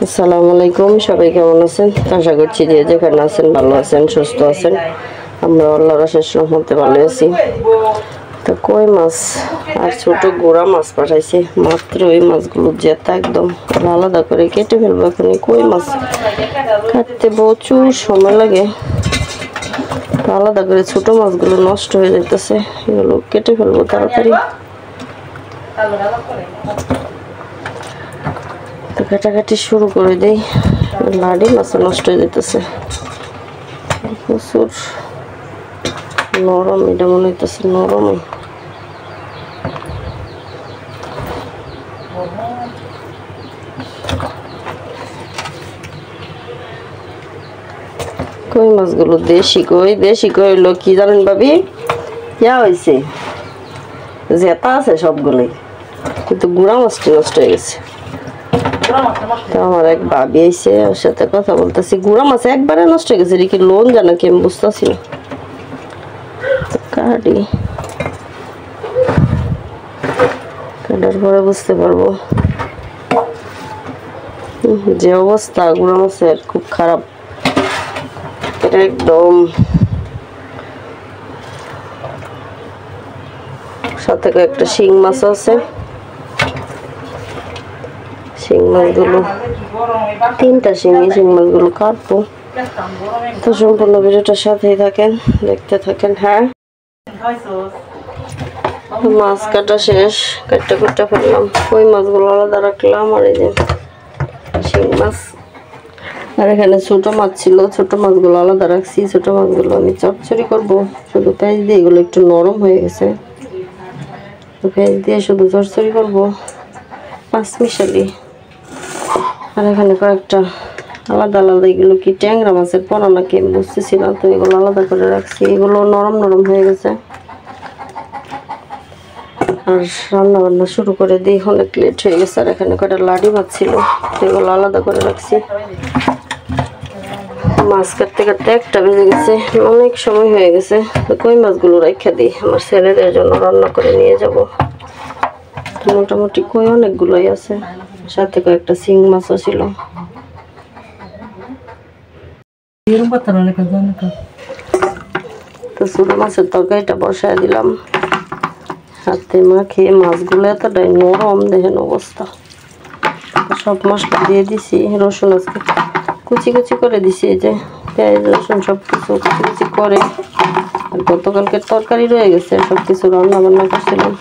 আসসালামু আলাইকুম, সবাই কেমন আছেন? আশা করছি যে যেখানে আছেন ভালো আছেন, সুস্থ আছেন। আমরা আল্লাহর অশেষ রহমতে ভালো আছি। তো কই মাছ আর ছোট গোড়া মাছ পাঠাইছে, মাত্র এই মাছগুলো জেতা একদম আলাদা করে কেটে ফেলবো। এখন কই মাছ কাটতে প্রচুর সময় লাগে, আলাদা করে ছোট মাছগুলো নষ্ট হয়ে যাইতেছে, এগুলো কেটে ফেলবো তাড়াতাড়ি। তো কাটাকাটি শুরু করে দেই, লাড়ি মাছ নষ্ট হয়ে যেতেছে, প্রচুর নরম, এটা মনে হইতেছে নরমই। কই মাছগুলো দেশি কই হইলো কি জানেন ভাবি, ইয়া হয়েছে জেতা আছে সবগুলোই, কিন্তু গুড়া মাছটি নষ্ট হয়ে গেছে। তো আমার এক ভাবি আইছে, ওর সাথে কথা বলতেছি, গুড়া মাছ একবারে নষ্ট হয়ে গেছে, কি লোন জানা কি আমি বুঝতেছি না। কাটি কাটার পরে বুঝতে পারবো যে অবস্থা গুড়া মাছের, খুব খারাপ। এটা একদম সাথে একটা শিং মাছ আছে, শিং মাছগুলো তিনটা শিং মাছগুলো কাটবো। তো সম্পূর্ণ ভিডিওটার সাথেই থাকেন, দেখতে থাকেন। হ্যাঁ, মাছ কাটা শেষ, কাটতে কুটতে ফেললাম, ওই মাছগুলো আলাদা রাখলাম। আর এই যে শিং মাছ, আর এখানে ছোট মাছ ছিল, ছোট মাছগুলো আলাদা রাখছি। ছোট মাছগুলো আমি চচ্চড়ি করবো, শুধু পেঁয়াজ দিয়ে, এগুলো একটু নরম হয়ে গেছে, পেঁয়াজ দিয়ে শুধু চচ্চড়ি করবো, পাঁচ মিশালি। আর এখানে কয়েকটা আলাদা আলাদা, এগুলো কি ট্যাংরা মাছের পোনা নাকি আমি বুঝতেছি না, তো এগুলো আলাদা করে রাখছি। এগুলো নরম নরম হয়ে গেছে। আর রান্না বান্না শুরু করে দিই, অনেক লেট হয়ে গেছে। আর এখানে কয়টা লাডি মাছ ছিল, এগুলো আলাদা করে রাখছি। মাছ কাটতে কাটতে একটা বেজে গেছে, অনেক সময় হয়ে গেছে। কই মাছগুলো রাখা দিই, আমার ছেলেদের জন্য রান্না করে নিয়ে যাব। মোটামুটি কই অনেকগুলোই আছে, সাথে কয়েকটা শিং মাছও ছিল। তো ছোট মাছের তরকারিটা বসায় দিলাম, হাতে মাখিয়ে। মাছগুলো এতটাই নরম, দেখেন অবস্থা। সব মশলা দিয়ে দিছি, রসুন আজকে কুচি কুচি করে দিছি, এই যে পেঁয়াজ রসুন সব কিছু কুচি কুচি করে। আর গতকালকের তরকারি রয়ে গেছে, সব কিছু রান্না বান্না করছিলাম।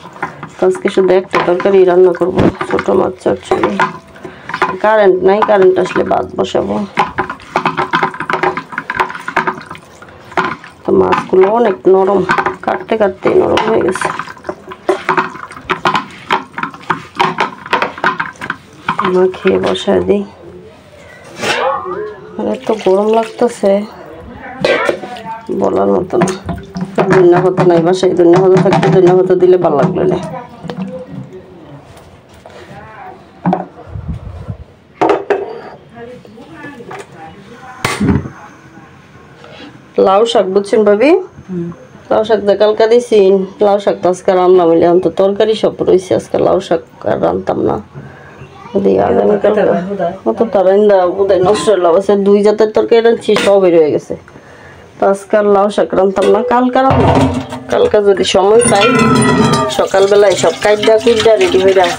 আজকে শুধু একটা তরকারি রান্না করবো, ছোট মাছ চচ্চড়ি। কারেন্ট নাই, কারেন্ট আসলে ভাত বসাবো। তো মাছগুলো অনেক নরম, কাটতে কাটতেই নরম হয়ে গেছে। মাখিয়ে বসায় দিই। আর এত গরম লাগতেছে বলার মতো না। ধনিয়া পাতা নাই বাসায়, ধনিয়া পাতা থাকতে ধনিয়া পাতা দিলে ভালো লাগলো না। লাউ শাক বুঝছেন ভাবি, লাউ শাক তো কালকা দিছি, লাউ শাক তো আজকে রান্না মিলে, তো তরকারি সব রয়েছে, আজকে লাউ শাক আর রান্তাম না। অত তারাইন্দা বোধহয় নষ্ট হলো, অবশ্য 2 জাতের তরকারি রাঁধছি, সবই রয়ে গেছে। তো আজকে আর লাউ শাক রান্তাম না, কালকা রান্না। কালকা যদি সময় পাই সকালবেলায় সব কাইডা কুইডা রেডি হয়ে যায়।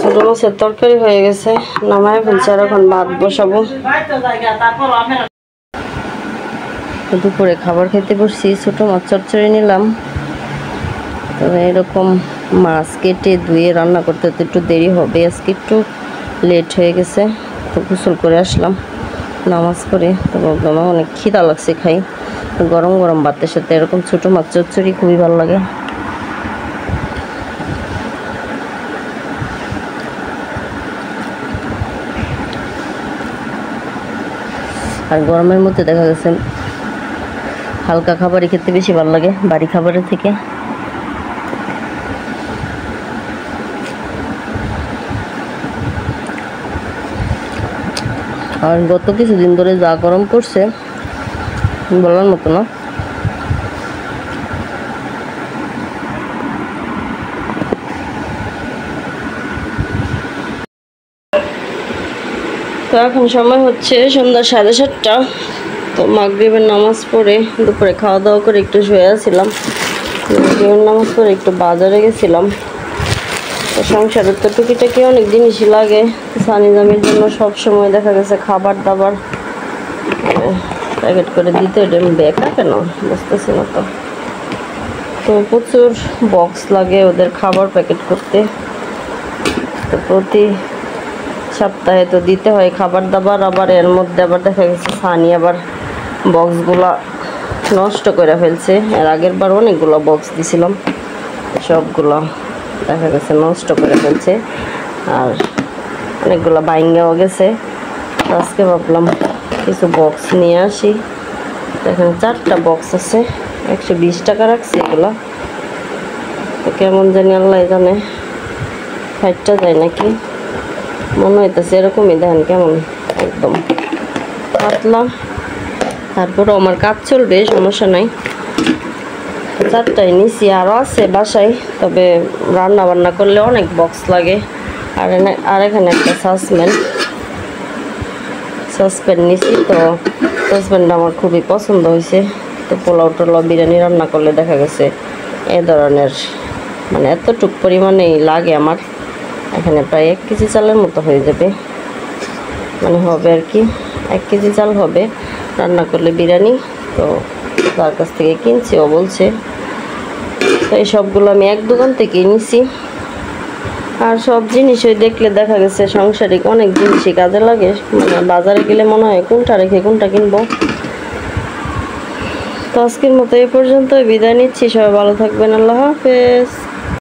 ছোট মাছের তরকারি হয়ে গেছে, নামায় ফেলছি। আর এখন ভাত বসাবো। দুপুরে খাবার খেতে বসছি, ছোট মাছ চচ্চড়ি নিলাম। তবে এরকম মাছ কেটে ধুয়ে রান্না করতে তো একটু দেরি হবে, আজকে একটু লেট হয়ে গেছে। তো গোসল করে আসলাম নামাজ করে, তো ভাবলাম অনেক খিদা লাগছে, খাই। গরম গরম ভাতের সাথে এরকম ছোট মাছ চচ্চড়ি খুবই ভালো লাগে। আর গরমের মধ্যে দেখা গেছে হালকা খাবারই খেতে বেশি ভালো লাগে ভারী খাবারের থেকে। আর গত কিছুদিন ধরে যা গরম পড়ছে, বলার মতো না। তো এখন সময় হচ্ছে সন্ধ্যা 7:30। তো মাগরিবের নামাজ পড়ে দুপুরে খাওয়া দাওয়া করে একটু শুয়ে আছিলাম। মাগরিবের নামাজ পড়ে একটু বাজারে গেছিলাম। তো সংসারের তো টুকিটাকি অনেক জিনিসই লাগে। সানিজামির জন্য সব সময় দেখা গেছে খাবার দাবার প্যাকেট করে দিতে, এটা আমি বেকা কেন বুঝতেছি না। তো প্রচুর বক্স লাগে ওদের খাবার প্যাকেট করতে। তো প্রতি সপ্তাহে তো দিতে হয় খাবার দাবার। আবার এর মধ্যে আবার দেখা গেছে সানি আবার বক্সগুলা নষ্ট করে ফেলছে। এর আগের বার অনেকগুলো বক্স দিছিলাম, সবগুলো দেখা গেছে নষ্ট করে ফেলছে আর অনেকগুলো ভাঙাও গেছে। আজকে ভাবলাম কিছু বক্স নিয়ে আসি। দেখেন 4টা বক্স আছে, 120 টাকা রাখছি এগুলো। তো কেমন জানি আল্লাহ জানে, ফাইটটা যায় নাকি মনে হইতেছে। এরকমই দেখেন কেমন একদম পাতলা। তারপরও আমার কাজ চলবে, সমস্যা নাই। 4টাই নিছি, আরও আছে বাসায়, তবে রান্না বান্না করলে অনেক বক্স লাগে। আর এখানে একটা সসপ্যান নিছি। তো সসপ্যানটা আমার খুবই পছন্দ হয়েছে। তো পোলাও টোলাও বিরিয়ানি রান্না করলে দেখা গেছে এ ধরনের মানে এতটুক পরিমাণেই লাগে আমার। এখানে প্রায় 1 কেজি চালের মতো হয়ে যাবে, মানে হবে আর কি। 1 কেজি চাল হবে রান্না করলে বিরিয়ানি। তো তার কাছ থেকে কিনছি, ও বলছে। তো এই সবগুলো আমি এক দোকান থেকেই নিছি। আর সব জিনিসই দেখলে দেখা গেছে সাংসারিক অনেক জিনিসই কাজে লাগে। মানে বাজারে গেলে মনে হয় কোনটা রেখে কোনটা কিনবো। তো আজকের মতো এই পর্যন্ত বিদায় নিচ্ছি। সবাই ভালো থাকবেন, আল্লাহ হাফেজ।